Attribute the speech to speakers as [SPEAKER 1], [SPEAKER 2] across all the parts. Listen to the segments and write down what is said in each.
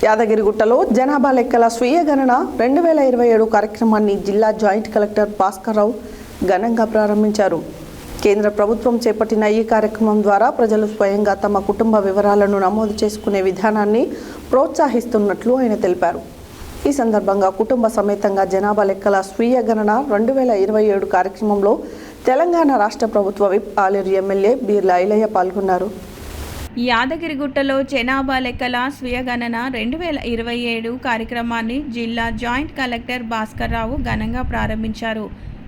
[SPEAKER 1] యాదగిరిగుట్టలో జనాభా లెక్కల స్వీయ గణన 2027 కార్యక్రమాన్ని జిల్లా జాయింట్ కలెక్టర్ భాస్కర్ రావు ఘనంగా ప్రారంభించారు. కేంద్ర ప్రభుత్వం చేపట్టిన ఈ కార్యక్రమం ద్వారా ప్రజలు స్వయంగా తమ కుటుంబ వివరాలను నమోదు చేసుకునే విధానాన్ని ప్రోత్సహిస్తున్నట్లు ఆయన తెలిపారు. ఈ సందర్భంగా కుటుంబ సమేతంగా జనాభా లెక్కల స్వీయ గణన 2027 కార్యక్రమంలో తెలంగాణ రాష్ట్ర ప్రభుత్వ విప్ ఆలేరు ఎమ్మెల్యే బీర్ల ఐలయ్య పాల్గొన్నారు.
[SPEAKER 2] యాదగిరిగుట్టలో జనాభా లెక్కల స్వీయగణన 2027 కార్యక్రమాన్ని జిల్లా జాయింట్ కలెక్టర్ భాస్కర్ రావు ఘనంగా ప్రారంభించారు.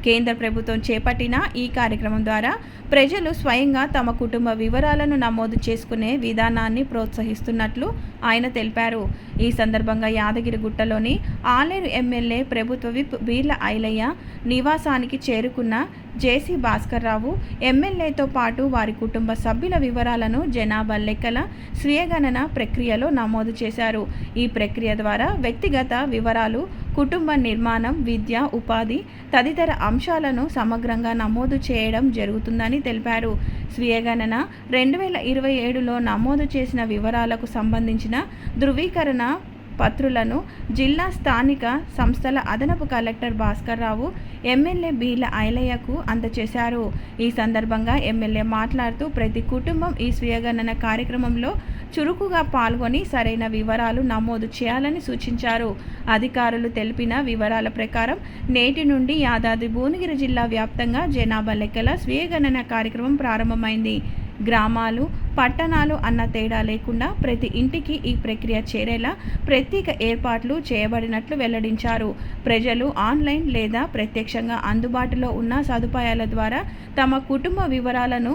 [SPEAKER 2] కేంద్ర ప్రభుత్వం చేపట్టిన ఈ కార్యక్రమం ద్వారా ప్రజలు స్వయంగా తమ కుటుంబ వివరాలను నమోదు చేసుకునే విధానాన్ని ప్రోత్సహిస్తున్నట్లు ఆయన తెలిపారు. ఈ సందర్భంగా యాదగిరిగుట్టలోని ఆలేరు ఎమ్మెల్యే ప్రభుత్వ విప్ బీర్ల ఐలయ్య నివాసానికి చేరుకున్న జేసీ భాస్కర్ రావు ఎమ్మెల్యేతో పాటు వారి కుటుంబ సభ్యుల వివరాలను జనాభా లెక్కల స్వీయగణన ప్రక్రియలో నమోదు చేశారు. ఈ ప్రక్రియ ద్వారా వ్యక్తిగత వివరాలు, కుటుంబ నిర్మాణం, విద్య, ఉపాధి తదితర అంశాలను సమగ్రంగా నమోదు చేయడం జరుగుతుందని తెలిపారు. స్వీయగణన 2027లో నమోదు చేసిన వివరాలకు సంబంధించిన ధృవీకరణ పత్రులను జిల్లా స్థానిక సంస్థల అదనపు కలెక్టర్ భాస్కర్ రావు ఎమ్మెల్యే బీర్ల ఐలయ్యకు అందజేశారు. ఈ సందర్భంగా ఎమ్మెల్యే మాట్లాడుతూ ప్రతి కుటుంబం ఈ స్వీయగణన కార్యక్రమంలో చురుకుగా పాల్గొని సరైన వివరాలు నమోదు చేయాలని సూచించారు. అధికారులు తెలిపిన వివరాల ప్రకారం నేటి నుండి యాదాద్రి భువనగిరి జిల్లా వ్యాప్తంగా జనాభా లెక్కల స్వీయగణన కార్యక్రమం ప్రారంభమైంది. గ్రామాలు, పట్టణాలు అన్న తేడా లేకుండా ప్రతి ఇంటికి ఈ ప్రక్రియ చేరేలా ప్రత్యేక ఏర్పాట్లు చేయబడినట్లు వెల్లడించారు. ప్రజలు ఆన్లైన్ లేదా ప్రత్యక్షంగా అందుబాటులో ఉన్న సదుపాయాల ద్వారా తమ కుటుంబ వివరాలను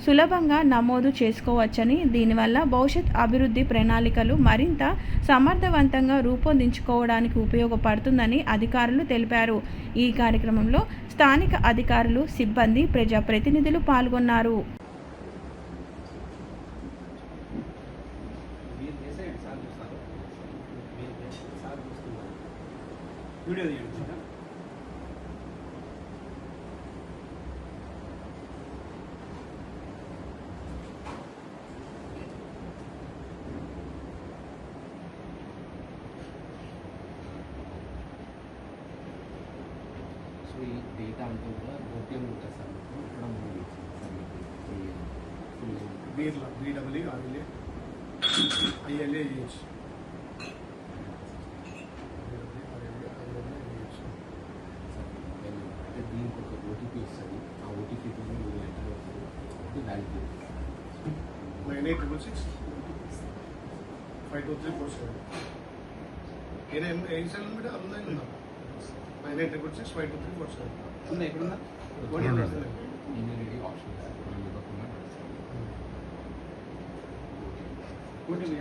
[SPEAKER 2] సులభంగా నమోదు చేసుకోవచ్చని, దీనివల్ల భవిష్యత్ అభివృద్ధి ప్రణాళికలు మరింత సమర్థవంతంగా రూపొందించుకోవడానికి ఉపయోగపడుతుందని అధికారులు తెలిపారు. ఈ కార్యక్రమంలో స్థానిక అధికారులు, సిబ్బంది, ప్రజాప్రతినిధులు పాల్గొన్నారు.
[SPEAKER 3] సో ఈ డేటా అంతా కూడా గోప్యంగా ఉంటుంది సార్. ఇక్కడ
[SPEAKER 4] బీర్ల బీడబ్ల్యూ ఆర్ఎల్ఏ ఐఎల్ఏ యూఎస్
[SPEAKER 3] అంటే దీనికి ఒక ఓటీపీ వస్తుంది. ఆ ఓటీపీతో మీరు ఎంటర్ అవుతుంది. దానికి
[SPEAKER 4] 9866 52347 ఏ సెల్ మీద ఆన్లైన్ ఉందా? 9866 52347
[SPEAKER 3] ఉందా? ఎక్కడుందా? Option
[SPEAKER 4] OTP